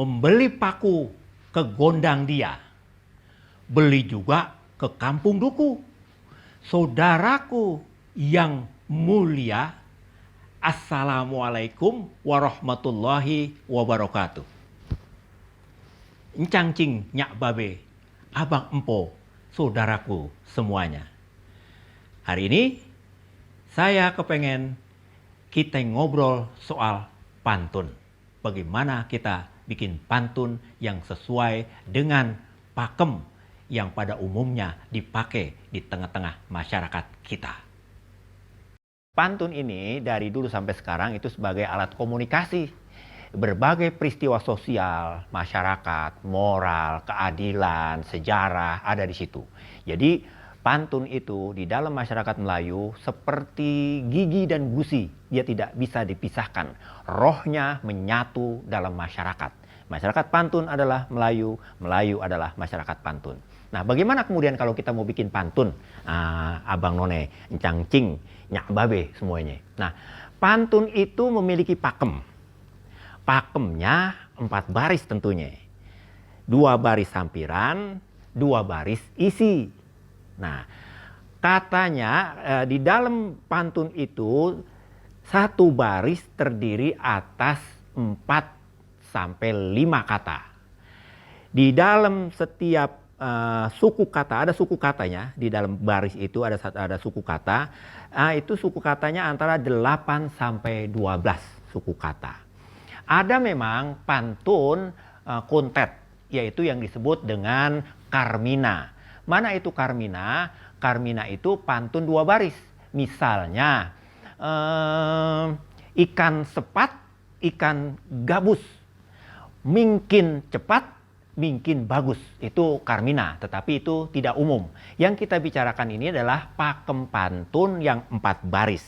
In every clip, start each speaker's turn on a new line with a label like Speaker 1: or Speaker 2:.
Speaker 1: membeli paku ke gondang dia. Beli juga ke kampung duku. Saudaraku yang mulia, Assalamualaikum warahmatullahi wabarakatuh. Encang cing nyak babe, abang empo, saudaraku semuanya. Hari ini saya kepengen kita ngobrol soal pantun. Bagaimana kita bikin pantun yang sesuai dengan pakem yang pada umumnya dipakai di tengah-tengah masyarakat kita. Pantun ini dari dulu sampai sekarang itu sebagai alat komunikasi. Berbagai peristiwa sosial, masyarakat, moral, keadilan, sejarah ada di situ. Jadi pantun itu di dalam masyarakat Melayu seperti gigi dan gusi. Dia tidak bisa dipisahkan. Rohnya menyatu dalam masyarakat. Masyarakat pantun adalah Melayu, Melayu adalah masyarakat pantun. Nah, bagaimana kemudian kalau kita mau bikin pantun? Abang None, Encang Cing, Nyak Babe semuanya. Nah, pantun itu memiliki pakem. Pakemnya 4 baris tentunya. 2 baris sampiran, 2 baris isi. Nah, katanya di dalam pantun itu 1 baris terdiri atas 4 sampai 5 kata. Di dalam setiap suku kata, ada suku katanya, di dalam baris itu ada suku kata. Itu suku katanya antara 8 sampai 12 suku kata. Ada memang pantun kontet, yaitu yang disebut dengan karmina. Mana itu karmina? Karmina itu pantun 2 baris. Misalnya ikan sepat, ikan gabus, mungkin cepat, mungkin bagus. Itu karmina, tetapi itu tidak umum. Yang kita bicarakan ini adalah pakem pantun yang 4 baris.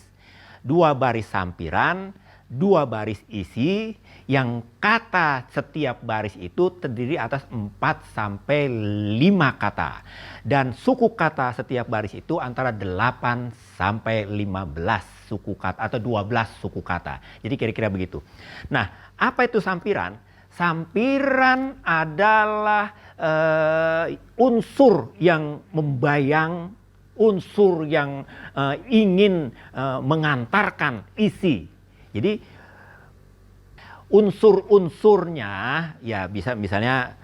Speaker 1: 2 baris sampiran, 2 baris isi, yang kata setiap baris itu terdiri atas 4 sampai 5 kata. Dan suku kata setiap baris itu antara 8 sampai 15 suku kata atau 12 suku kata. Jadi kira-kira begitu. Nah, apa itu sampiran? Sampiran adalah unsur yang membayang, unsur yang ingin mengantarkan isi. Jadi unsur-unsurnya ya bisa misalnya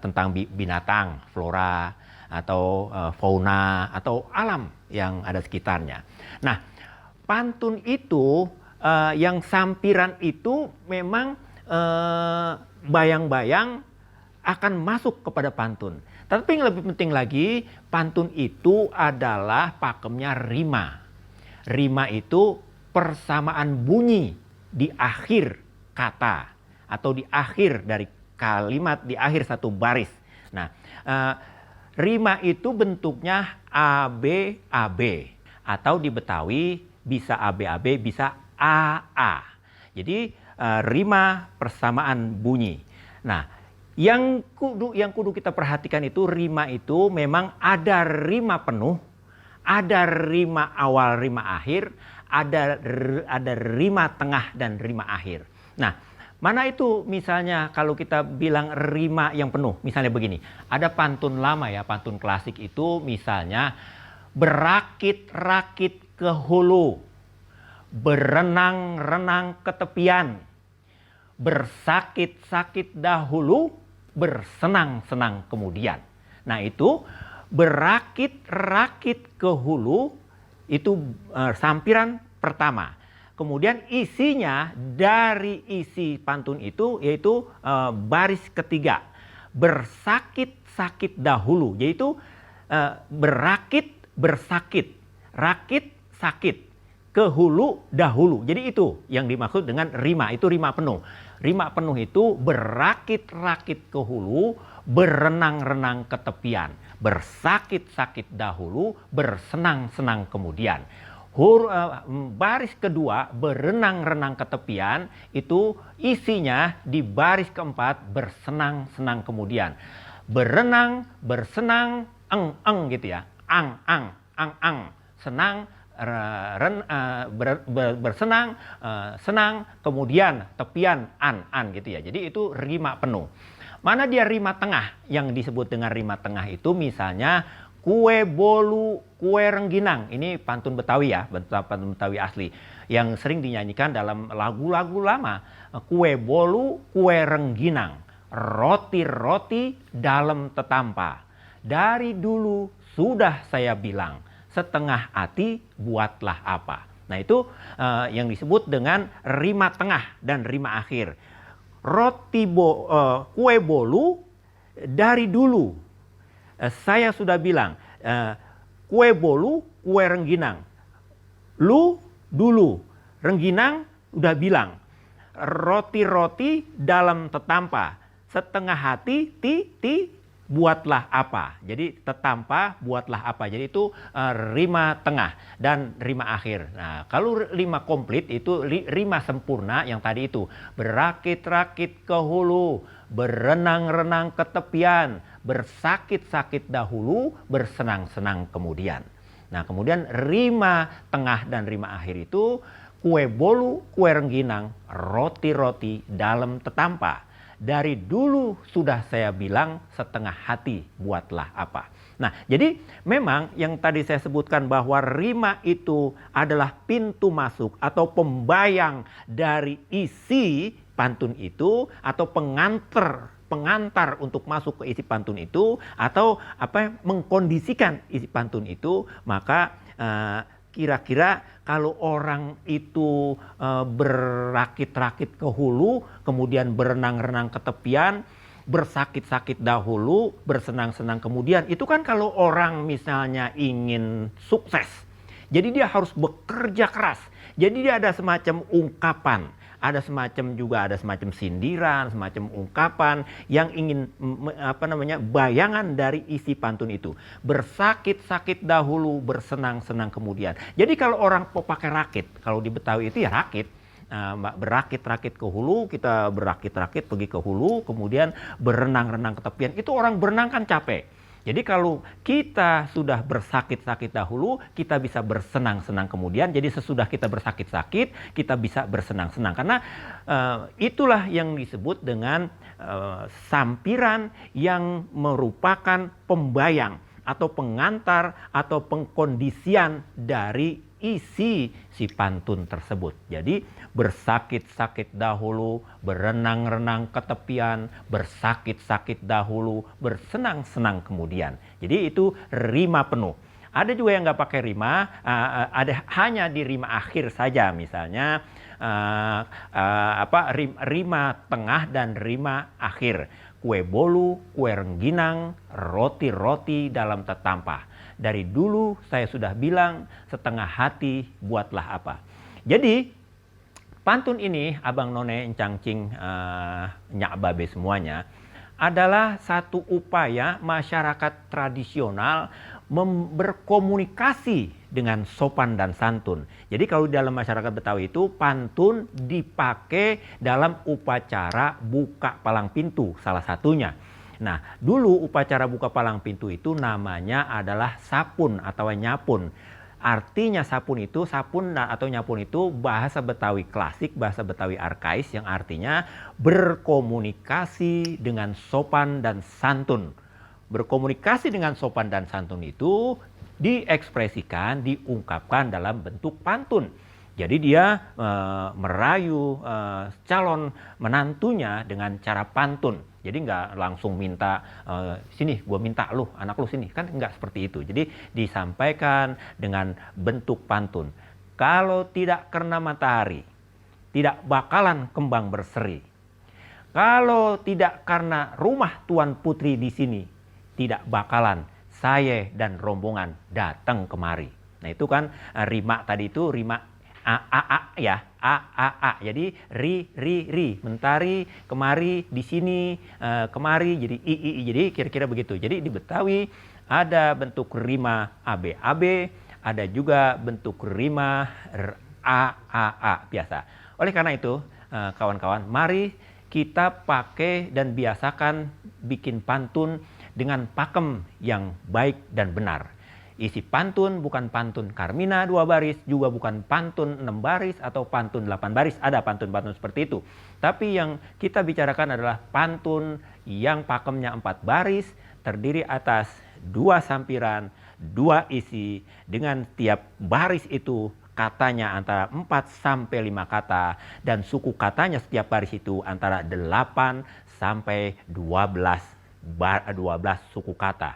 Speaker 1: tentang binatang, flora atau fauna atau alam yang ada sekitarnya. Nah, pantun itu yang sampiran itu memang bayang-bayang akan masuk kepada pantun. Tapi yang lebih penting lagi, pantun itu adalah pakemnya rima. Rima itu persamaan bunyi di akhir kata atau di akhir dari kalimat, di akhir satu baris. Nah, rima itu bentuknya ABAB atau di Betawi bisa ABAB, bisa AA. Jadi rima persamaan bunyi. Nah, yang kudu kita perhatikan itu rima itu memang ada rima penuh, ada rima awal, rima akhir, ada rima tengah dan rima akhir. Nah, mana itu misalnya kalau kita bilang rima yang penuh, misalnya begini, ada pantun lama ya, pantun klasik itu misalnya berakit-rakit ke hulu, berenang-renang ke tepian, bersakit-sakit dahulu, bersenang-senang kemudian. Nah itu berakit-rakit ke hulu itu sampiran pertama. Kemudian isinya dari isi pantun itu yaitu baris ketiga. Bersakit-sakit dahulu, yaitu berakit, bersakit, rakit, sakit, ke hulu, dahulu. Jadi itu yang dimaksud dengan rima, itu rima penuh. Rima penuh itu berakit-rakit ke hulu, berenang-renang ke tepian, bersakit-sakit dahulu, bersenang-senang kemudian. Baris kedua berenang-renang ke tepian itu isinya di baris keempat bersenang-senang kemudian. Berenang, bersenang, eng gitu ya. Ang, senang, bersenang, senang, kemudian tepian, an gitu ya. Jadi itu rima penuh. Mana dia rima tengah? Yang disebut dengan rima tengah itu misalnya kue bolu, kue rengginang. Ini pantun Betawi ya, pantun Betawi asli. Yang sering dinyanyikan dalam lagu-lagu lama. Kue bolu, kue rengginang. Roti-roti dalam tetampa. Dari dulu sudah saya bilang, setengah hati buatlah apa. Nah itu yang disebut dengan rima tengah dan rima akhir. Kue bolu dari dulu. Saya sudah bilang, kue bolu, kue rengginang. Lu dulu, rengginang udah bilang. Roti-roti dalam tetampa. Setengah hati, buatlah apa. Jadi tetampa, buatlah apa. Jadi itu rima tengah dan rima akhir. Nah, kalau rima komplit itu rima sempurna yang tadi itu. Berakit-rakit ke hulu, berenang-renang ke tepian, bersakit-sakit dahulu, bersenang-senang kemudian. Nah, kemudian rima tengah dan rima akhir itu kue bolu, kue rengginang, roti-roti dalam tetampa. Dari dulu sudah saya bilang setengah hati buatlah apa. Nah, jadi memang yang tadi saya sebutkan bahwa rima itu adalah pintu masuk atau pembayang dari isi pantun itu atau pengantar untuk masuk ke isi pantun itu atau mengkondisikan isi pantun itu, maka kira-kira kalau orang itu berakit-rakit ke hulu, kemudian berenang-renang ke tepian, bersakit-sakit dahulu, bersenang-senang kemudian. Itu kan kalau orang misalnya ingin sukses. Jadi dia harus bekerja keras. Jadi dia ada semacam ungkapan. Ada semacam sindiran, semacam ungkapan yang ingin bayangan dari isi pantun itu. Bersakit-sakit dahulu, bersenang-senang kemudian. Jadi kalau orang pakai rakit, kalau di Betawi itu ya rakit. Berakit-rakit ke hulu, kita berakit-rakit pergi ke hulu, kemudian berenang-renang ke tepian. Itu orang berenang kan capek. Jadi kalau kita sudah bersakit-sakit dahulu, kita bisa bersenang-senang kemudian. Jadi sesudah kita bersakit-sakit, kita bisa bersenang-senang. Karena itulah yang disebut dengan sampiran yang merupakan pembayang atau pengantar atau pengkondisian dari isi si pantun tersebut. Jadi bersakit-sakit dahulu, berenang-renang ke tepian, bersakit-sakit dahulu, bersenang-senang kemudian. Jadi itu rima penuh. Ada juga yang nggak pakai rima, ada hanya di rima akhir saja, misalnya rima tengah dan rima akhir. Kue bolu, kue rengginang, roti-roti dalam tetampa. Dari dulu saya sudah bilang, setengah hati buatlah apa. Jadi pantun ini, Abang None, Encang Cing, Nyak Babe semuanya, adalah satu upaya masyarakat tradisional berkomunikasi dengan sopan dan santun. Jadi kalau dalam masyarakat Betawi itu pantun dipakai dalam upacara buka palang pintu salah satunya. Nah, dulu upacara buka palang pintu itu namanya adalah sapun atau nyapun. Artinya sapun atau nyapun itu bahasa Betawi klasik, bahasa Betawi arkais yang artinya berkomunikasi dengan sopan dan santun. Berkomunikasi dengan sopan dan santun itu diekspresikan, diungkapkan dalam bentuk pantun. Jadi dia merayu calon menantunya dengan cara pantun. Jadi nggak langsung minta, sini gue minta lu, anak lu sini. Kan nggak seperti itu. Jadi disampaikan dengan bentuk pantun. Kalau tidak kena matahari, tidak bakalan kembang berseri. Kalau tidak karena rumah Tuan Putri di sini, tidak bakalan saya dan rombongan datang kemari. Nah itu kan rima tadi itu rima a ya, a. Jadi ri, mentari, kemari, di sini, kemari, jadi i. Jadi kira-kira begitu. Jadi di Betawi ada bentuk rima ab, ada juga bentuk rima a biasa. Oleh karena itu, kawan-kawan, mari kita pakai dan biasakan bikin pantun dengan pakem yang baik dan benar. Isi pantun bukan pantun Carmina 2 baris, juga bukan pantun 6 baris atau pantun 8 baris. Ada pantun-pantun seperti itu. Tapi yang kita bicarakan adalah pantun yang pakemnya 4 baris, terdiri atas 2 sampiran, 2 isi, dengan tiap baris itu katanya antara 4 sampai 5 kata, dan suku katanya setiap baris itu antara 8 sampai 12 suku kata.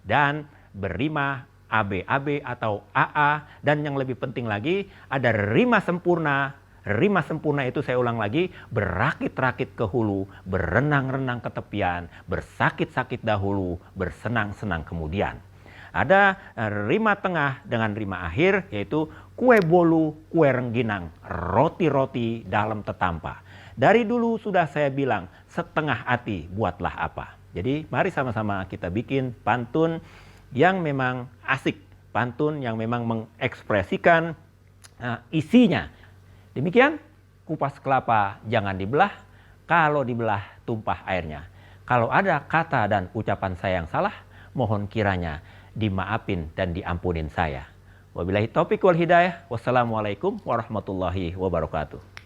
Speaker 1: Dan berrima AB atau AA, dan yang lebih penting lagi ada rima sempurna. Rima sempurna itu saya ulang lagi, berakit-rakit ke hulu, berenang-renang ke tepian, bersakit-sakit dahulu, bersenang-senang kemudian. Ada rima tengah dengan rima akhir, yaitu kue bolu, kue rengginang, roti-roti dalam tetampa. Dari dulu sudah saya bilang, setengah hati buatlah apa. Jadi mari sama-sama kita bikin pantun yang memang asik, pantun yang memang mengekspresikan isinya. Demikian, kupas kelapa jangan dibelah, kalau dibelah tumpah airnya. Kalau ada kata dan ucapan saya yang salah, mohon kiranya dimaafin dan diampunin saya. Wabillahi taufiq wal hidayah. Wassalamualaikum warahmatullahi wabarakatuh.